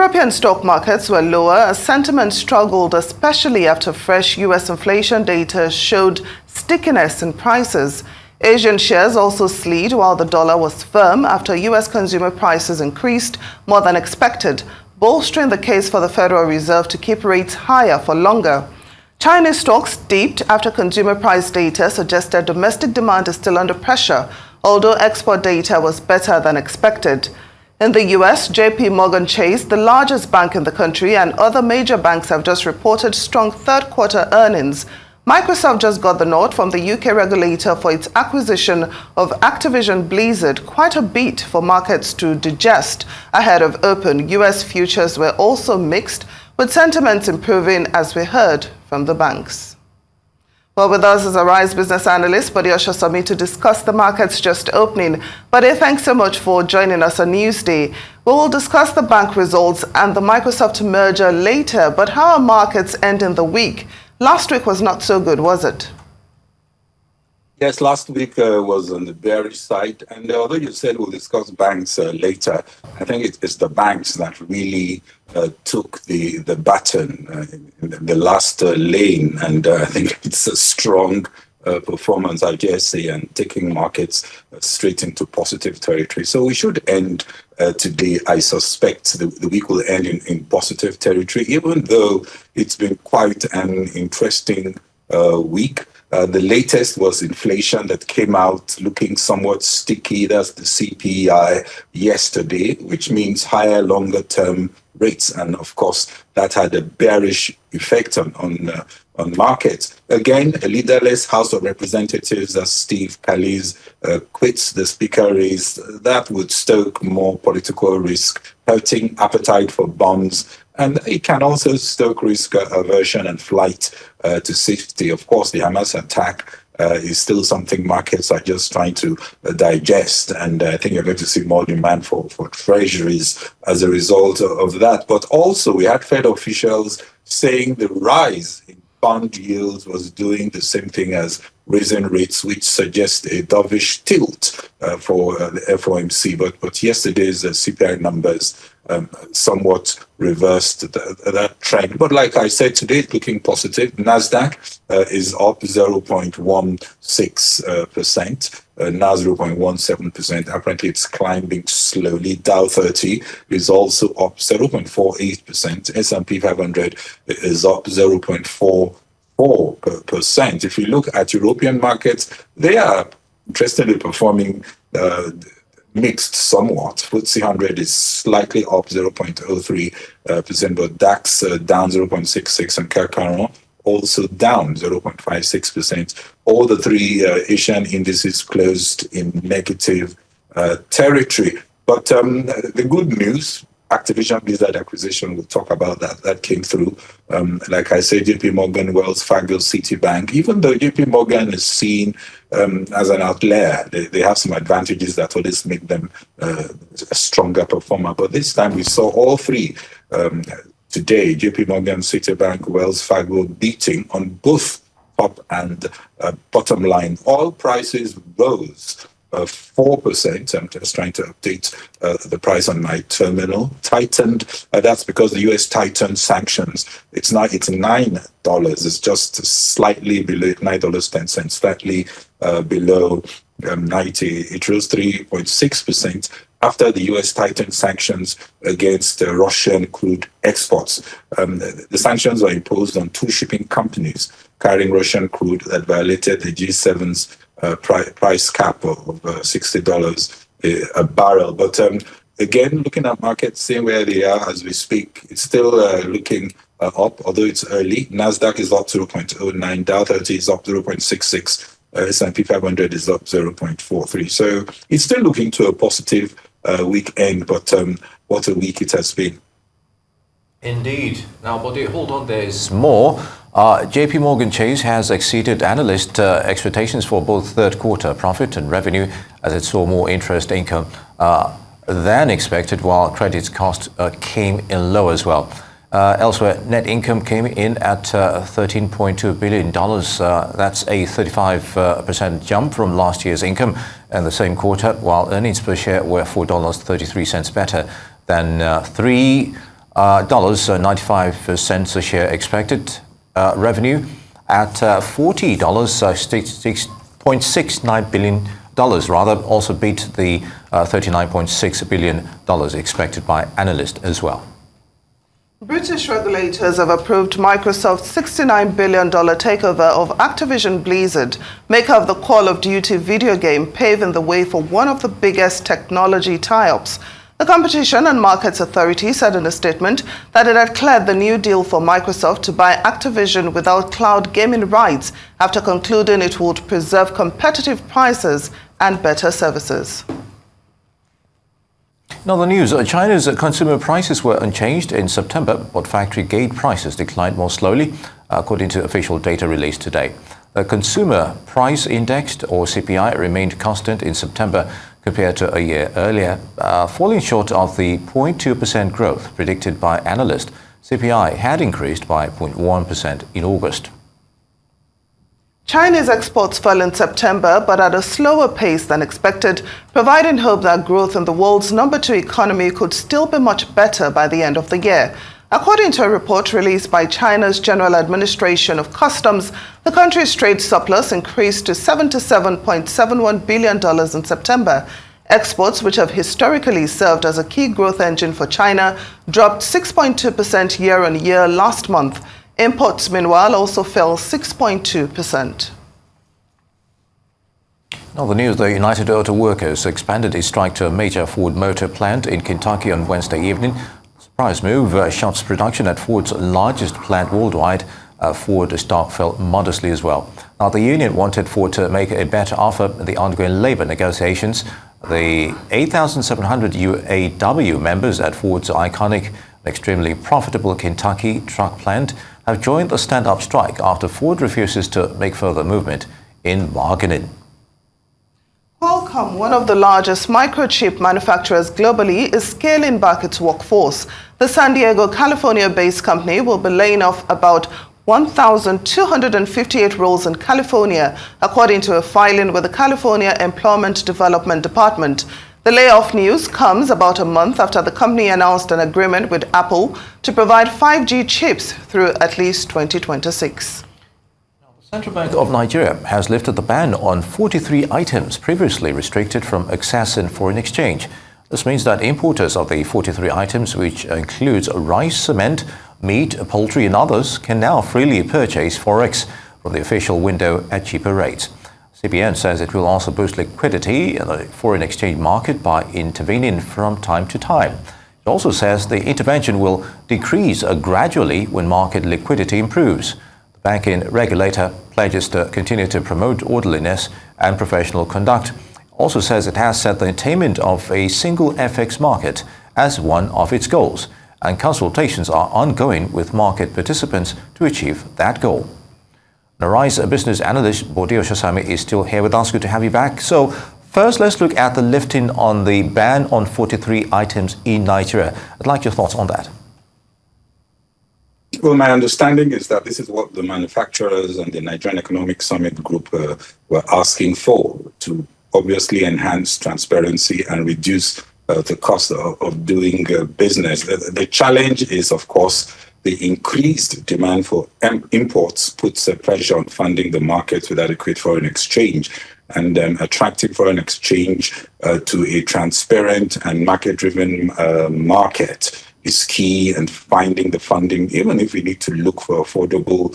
European stock markets were lower as sentiment struggled, especially after fresh U.S. inflation data showed stickiness in prices. Asian shares also slid while the dollar was firm after U.S. consumer prices increased more than expected, bolstering the case for the Federal Reserve to keep rates higher for longer. Chinese stocks dipped after consumer price data suggested domestic demand is still under pressure, although export data was better than expected. In the U.S., J.P. Morgan Chase, the largest bank in the country, and other major banks have just reported strong third-quarter earnings. Microsoft just got the nod from the UK regulator for its acquisition of Activision Blizzard, quite a beat for markets to digest ahead of open. US futures were also mixed, with sentiments improving as we heard from the banks. Well, with us is a Rise business analyst, Bode Ososami, to discuss the markets just opening. Bode, thanks so much for joining us on Newsday. We will discuss the bank results and the Microsoft merger later, but how are markets ending the week? Last week was not so good, was it? Yes, last week was on the bearish side. And although you said we'll discuss banks later, I think it's the banks that really took the baton in the last lane. And I think it's a strong performance, I dare say, and taking markets straight into positive territory. So we should end today, I suspect, the week will end in positive territory, even though it's been quite an interesting week. The latest was inflation that came out looking somewhat sticky. That's the CPI yesterday, which means higher, longer-term rates. And of course, that had a bearish effect on markets. Again, a leaderless House of Representatives, as Steve Scalise quits the speaker race, that would stoke more political risk, hurting appetite for bonds. And it can also stoke risk aversion and flight to safety. Of course, the Hamas attack is still something markets are just trying to digest. And I think you're going to see more demand for treasuries as a result of that. But also, we had Fed officials saying the rise in bond yields was doing the same thing as raising rates, which suggests a dovish tilt for the FOMC. But yesterday's CPI numbers somewhat reversed that trend. But like I said, today it's looking positive. NASDAQ is up 0.16%, now 0.17%. Apparently it's climbing slowly. Dow 30 is also up 0.48%. S&P 500 is up 0.44%. If you look at European markets, they are interestingly performing mixed somewhat. FTSE 100 is slightly up 0.03%, but DAX down 0.66%, and CAC also down 0.56%. All the three Asian indices closed in negative territory. But the good news, Activision Blizzard acquisition, we'll talk about that. That came through. Like I said, JP Morgan, Wells Fargo, Citibank, even though JP Morgan is seen as an outlier, they have some advantages that always make them a stronger performer. But this time we saw all three today, JP Morgan, Citibank, Wells Fargo, beating on both top and bottom line. All prices rose 4%. I'm just trying to update the price on my terminal. Tightened. That's because the US tightened sanctions. It's $9. It's just slightly below $9.10, slightly below 90. It rose 3.6% after the US tightened sanctions against Russian crude exports. The sanctions were imposed on two shipping companies carrying Russian crude that violated the G7's price cap of $60 a barrel. But again, looking at markets, seeing where they are as we speak, it's still looking up, although it's early. NASDAQ is up 0.09, Dow 30 is up 0.66, S&P 500 is up 0.43. So it's still looking to a positive weekend, but what a week it has been. Indeed. Now, Bode, hold on, there is more. JP Morgan Chase has exceeded analyst expectations for both third quarter profit and revenue as it saw more interest income than expected, while credit cost came in low as well. Elsewhere, net income came in at $13.2 billion. That's a 35% jump from last year's income in the same quarter, while earnings per share were $4.33 better than $95 a share expected. Revenue at $40, $6.69 billion, also beat the $39.6 billion expected by analysts as well. British regulators have approved Microsoft's $69 billion takeover of Activision Blizzard, maker of the Call of Duty video game, paving the way for one of the biggest technology tie-ups. The Competition and Markets Authority said in a statement that it had cleared the new deal for Microsoft to buy Activision without cloud gaming rights after concluding it would preserve competitive prices and better services. Now the news, China's consumer prices were unchanged in September, but factory gate prices declined more slowly, according to official data released today. The Consumer Price Index, or CPI, remained constant in September compared to a year earlier, falling short of the 0.2% growth predicted by analysts. CPI had increased by 0.1% in August. Chinese exports fell in September, but at a slower pace than expected, providing hope that growth in the world's number 2 economy could still be much better by the end of the year. According to a report released by China's General Administration of Customs, the country's trade surplus increased to $77.71 billion in September. Exports, which have historically served as a key growth engine for China, dropped 6.2% year-on-year last month. Imports, meanwhile, also fell 6.2%. Now the news, the United Auto Workers expanded its strike to a major Ford Motor plant in Kentucky on Wednesday evening. Surprise move shuts production at Ford's largest plant worldwide. Ford stock fell modestly as well. Now the union wanted Ford to make a better offer in the ongoing labor negotiations. The 8,700 UAW members at Ford's iconic and extremely profitable Kentucky truck plant have joined the stand-up strike after Ford refuses to make further movement in bargaining. Qualcomm, one of the largest microchip manufacturers globally, is scaling back its workforce. The San Diego, California-based company will be laying off about 1,258 roles in California, according to a filing with the California Employment Development Department. The layoff news comes about a month after the company announced an agreement with Apple to provide 5G chips through at least 2026. The Central Bank of Nigeria has lifted the ban on 43 items previously restricted from access in foreign exchange. This means that importers of the 43 items, which includes rice, cement, meat, poultry and others, can now freely purchase forex from the official window at cheaper rates. CBN says it will also boost liquidity in the foreign exchange market by intervening from time to time. It also says the intervention will decrease gradually when market liquidity improves. The banking regulator pledges to continue to promote orderliness and professional conduct. Also says it has set the attainment of a single FX market as one of its goals, and consultations are ongoing with market participants to achieve that goal. Arise business analyst Bode Ososami is still here with us. Good to have you back. So first, let's look at the lifting on the ban on 43 items in Nigeria. I'd like your thoughts on that. Well, my understanding is that this is what the manufacturers and the Nigerian Economic Summit Group were asking for, to obviously enhance transparency and reduce the cost of doing business. The challenge is, of course, the increased demand for imports puts pressure on funding the markets with adequate foreign exchange, and attracting foreign exchange to a transparent and market-driven market is key, and finding the funding, even if we need to look for affordable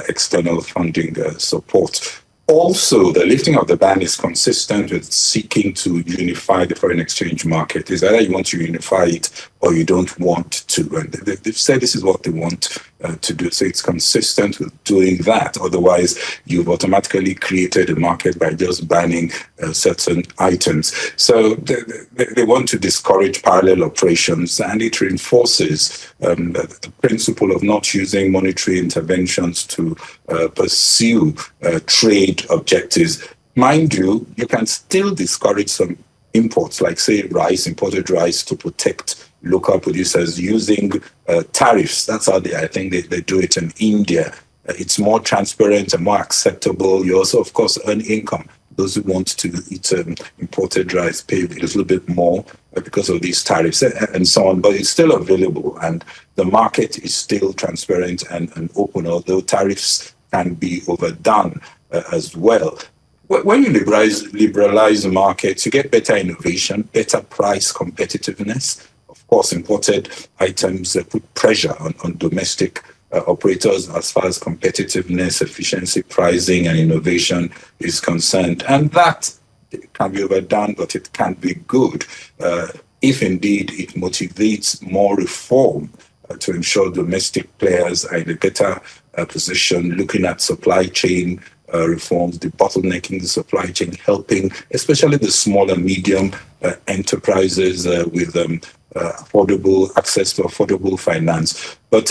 external funding support. Also, the lifting of the ban is consistent with seeking to unify the foreign exchange market. It's either you want to unify it or you don't want to. And they've said this is what they want to do. So it's consistent with doing that. Otherwise, you've automatically created a market by just banning certain items. So they want to discourage parallel operations, and it reinforces the principle of not using monetary interventions to pursue trade objectives. Mind you, you can still discourage some imports, like say rice, imported rice, to protect local producers using tariffs. That's how I think they do it in India. It's more transparent and more acceptable. You also, of course, earn income those who want to eat imported rice pay a little bit more because of these tariffs and so on, but it's still available and the market is still transparent and open, although tariffs can be overdone as well. When you liberalize the markets, you get better innovation, better price competitiveness. Of course, imported items put pressure on domestic operators as far as competitiveness, efficiency, pricing, and innovation is concerned. And that can be overdone, but it can be good if indeed it motivates more reform to ensure domestic players are in a better position, looking at supply chain reforms, the bottlenecking the supply chain, helping especially the small and medium enterprises with affordable access to affordable finance. But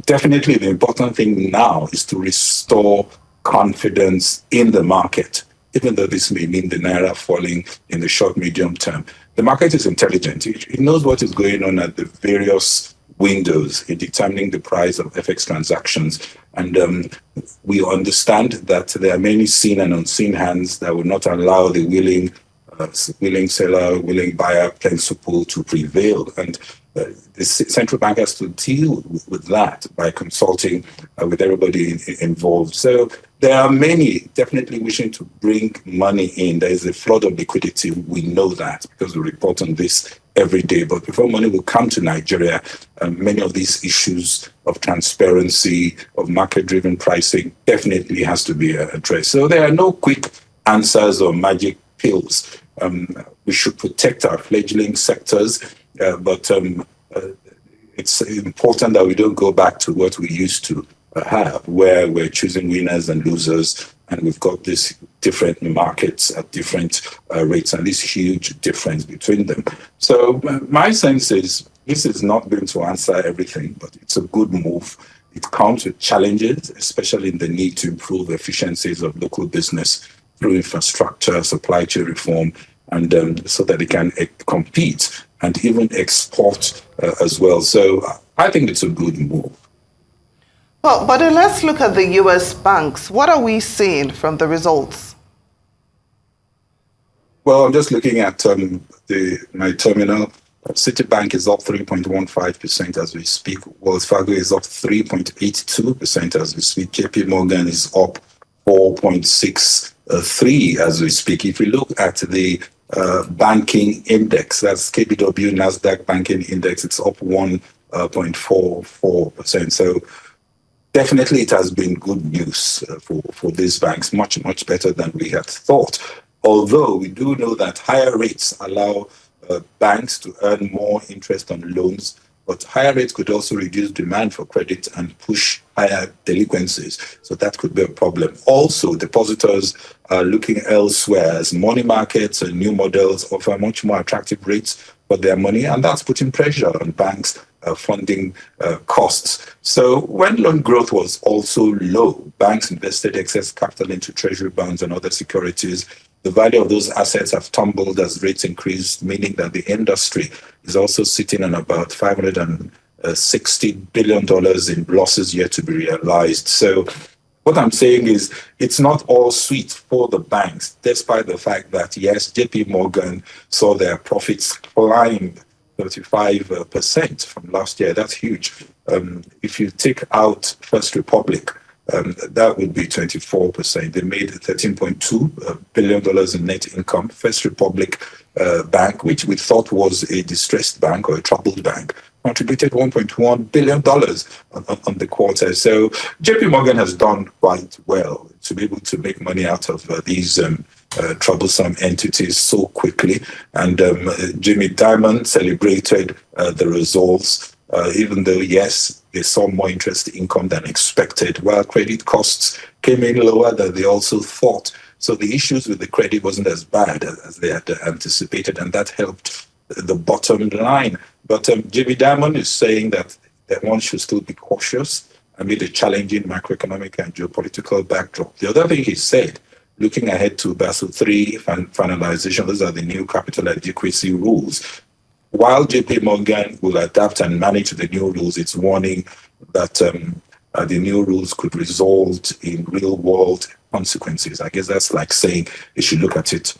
definitely the important thing now is to restore confidence in the market, even though this may mean the naira falling in the short, medium term. The market is intelligent. It knows what is going on at the various windows in determining the price of FX transactions. And we understand that there are many seen and unseen hands that will not allow the willing seller, willing buyer principle to prevail. And the central bank has to deal with that by consulting with everybody involved. So there are many definitely wishing to bring money in. There is a flood of liquidity. We know that because we report on this every day. But before money will come to Nigeria, many of these issues of transparency, of market-driven pricing definitely has to be addressed. So there are no quick answers or magic pills. We should protect our fledgling sectors, but it's important that we don't go back to what we used to have, where we're choosing winners and losers, and we've got these different markets at different rates and this huge difference between them. So my sense is this is not going to answer everything, but it's a good move. It comes with challenges, especially in the need to improve efficiencies of local business through infrastructure, supply chain reform, and so that they can compete and even export as well. So I think it's a good move. Well, but let's look at the U.S. banks. What are we seeing from the results? Well, I'm just looking at my terminal. Citibank is up 3.15% as we speak. Wells Fargo is up 3.82% as we speak. JP Morgan is up 4.63 as we speak. If we look at the banking index, that's KBW Nasdaq Banking Index, it's up 1.44%. So definitely it has been good news for these banks, much, much better than we had thought. Although we do know that higher rates allow banks to earn more interest on loans, but higher rates could also reduce demand for credit and push higher delinquencies. So that could be a problem. Also, depositors are looking elsewhere as money markets and new models offer much more attractive rates for their money, and that's putting pressure on banks' funding costs. So when loan growth was also low, banks invested excess capital into treasury bonds and other securities. The value of those assets have tumbled as rates increased, meaning that the industry is also sitting on about $560 billion in losses yet to be realized. So what I'm saying is it's not all sweet for the banks, despite the fact that, yes, JP Morgan saw their profits climb 35% from last year. That's huge. If you take out First Republic, that would be 24%. They made $13.2 billion in net income. First Republic Bank, which we thought was a distressed bank or a troubled bank, contributed $1.1 billion on the quarter. So JP Morgan has done quite well to be able to make money out of these troublesome entities so quickly. And Jimmy Dimon celebrated the results, even though, yes, they saw more interest income than expected, while credit costs came in lower than they also thought. So the issues with the credit wasn't as bad as they had anticipated, and that helped the bottom line. But Jimmy Dimon is saying that one should still be cautious amid a challenging macroeconomic and geopolitical backdrop. The other thing he said, looking ahead to Basel III finalization, those are the new capital adequacy rules. While JP Morgan will adapt and manage the new rules, it's warning that the new rules could result in real-world consequences. I guess that's like saying you should look at it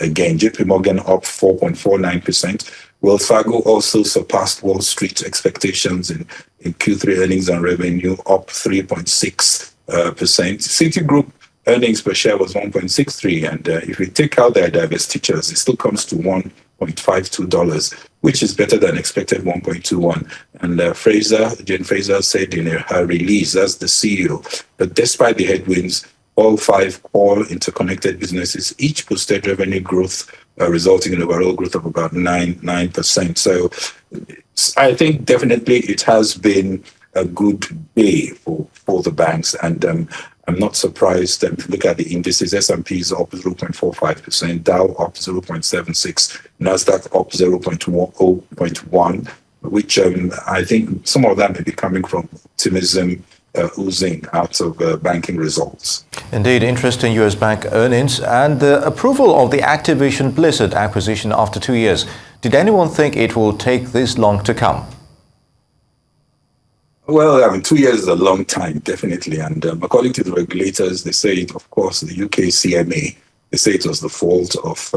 again. JP Morgan up 4.49%. Wells Fargo also surpassed Wall Street expectations in Q3 earnings and revenue, up 3.6%. Citigroup earnings per share was 1.63, and if we take out their divestitures, it still comes to $1.52, which is better than expected, 1.21. And Jane Fraser said in her release, as the CEO, that despite the headwinds, all five core interconnected businesses each posted revenue growth, resulting in overall growth of about 9%. So I think definitely it has been a good day for the banks, and I'm not surprised. If you look at the indices, S&P is up 0.45%, Dow up 0.76%, Nasdaq up 0.1%, which I think some of that may be coming from optimism oozing out of banking results. Indeed, interest in US bank earnings and the approval of the Activision Blizzard acquisition after 2 years. Did anyone think it will take this long to come? Well, I mean, 2 years is a long time, definitely. And according to the regulators, they say, of course, the UK CMA, they say it was the fault of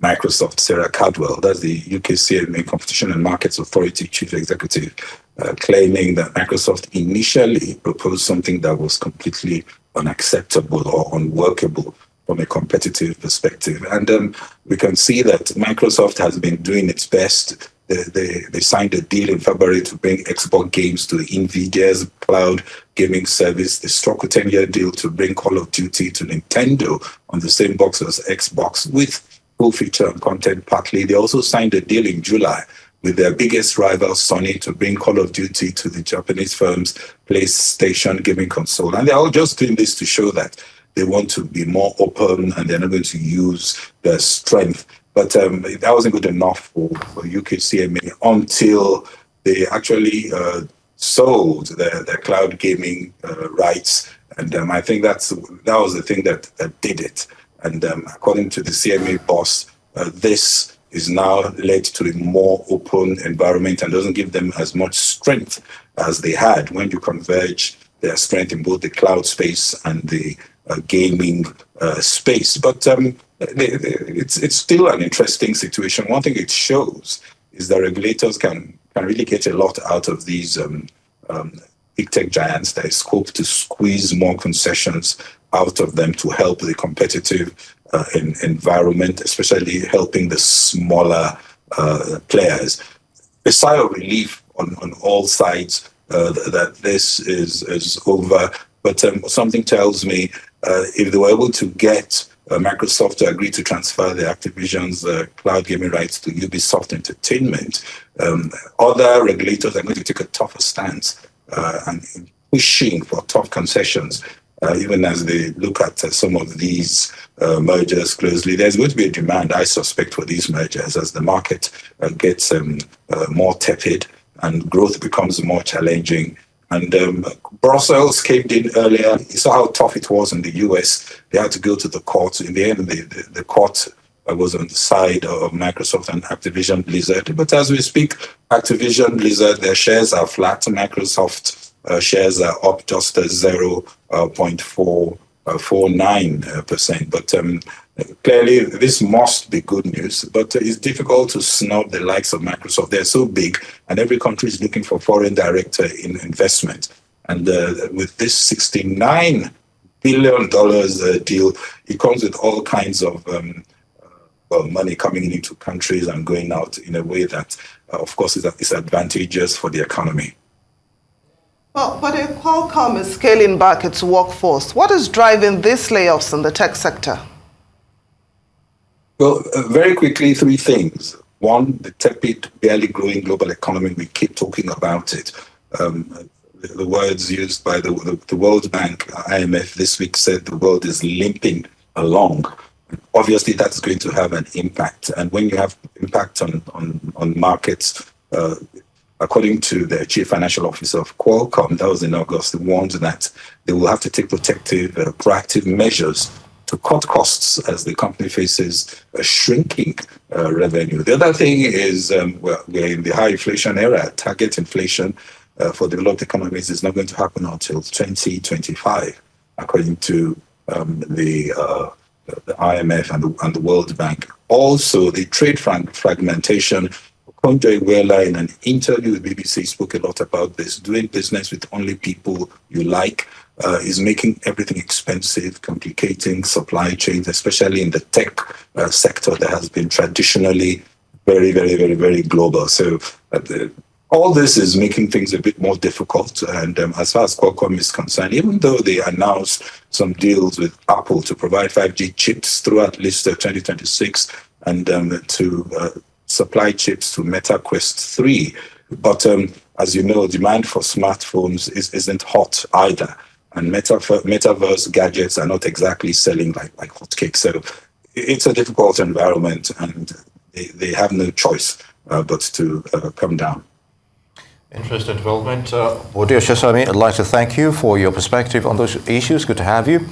Microsoft, Sarah Cadwell. That's the UK CMA, Competition and Markets Authority Chief Executive, claiming that Microsoft initially proposed something that was completely unacceptable or unworkable from a competitive perspective. And we can see that Microsoft has been doing its best. They signed a deal in February to bring Xbox games to NVIDIA's cloud gaming service. They struck a 10-year deal to bring Call of Duty to Nintendo on the same box as Xbox with full feature and content partly. They also signed a deal in July with their biggest rival, Sony, to bring Call of Duty to the Japanese firm's PlayStation gaming console. And they're all just doing this to show that they want to be more open and they're not going to use their strength. But that wasn't good enough for UK CMA until they actually sold their cloud gaming rights. And I think that was the thing that did it. And according to the CMA boss, this is now led to a more open environment and doesn't give them as much strength as they had when you converge their strength in both the cloud space and the gaming space. But it's still an interesting situation. One thing it shows is that regulators can really get a lot out of these big tech giants. There is scope to squeeze more concessions out of them to help the competitive environment, especially helping the smaller players. A sigh of relief on all sides that this is over. But something tells me if they were able to get Microsoft to agree to transfer the Activision's cloud gaming rights to Ubisoft Entertainment, other regulators are going to take a tougher stance and pushing for tough concessions, even as they look at some of these mergers closely. There's going to be a demand, I suspect, for these mergers as the market gets more tepid and growth becomes more challenging. And Brussels came in earlier. You saw how tough it was in the US. They had to go to the court. In the end, the court was on the side of Microsoft and Activision Blizzard. But as we speak, Activision Blizzard, their shares are flat. Microsoft shares are up just 0.49%. But clearly, this must be good news. But it's difficult to snub the likes of Microsoft. They're so big, and every country is looking for foreign direct investment. And with this $69 billion deal, it comes with all kinds of money coming into countries and going out in a way that, of course, is advantageous for the economy. Well, but if Qualcomm is scaling back its workforce, what is driving these layoffs in the tech sector? Well, very quickly, three things. One, the tepid, barely growing global economy. We keep talking about it. The words used by the World Bank, IMF this week said the world is limping along. Obviously, that's going to have an impact. And when you have impact on markets, according to the chief financial officer of Qualcomm, that was in August, they warned that they will have to take proactive measures to cut costs as the company faces a shrinking revenue. The other thing is we're in the high inflation era. Target inflation for developed economies is not going to happen until 2025, according to the IMF and the World Bank. Also, the trade fragmentation. Konjo Iweala, in an interview with BBC, spoke a lot about this. Doing business with only people you like is making everything expensive, complicating supply chains, especially in the tech sector that has been traditionally very, very, very, very global. So all this is making things a bit more difficult. And as far as Qualcomm is concerned, even though they announced some deals with Apple to provide 5G chips throughout at least 2026 and to supply chips to Meta Quest 3. But as you know, demand for smartphones isn't hot either. And metaverse gadgets are not exactly selling like hotcakes. So it's a difficult environment, and they have no choice but to come down. Interesting development. Bode Ososami, I'd like to thank you for your perspective on those issues. Good to have you.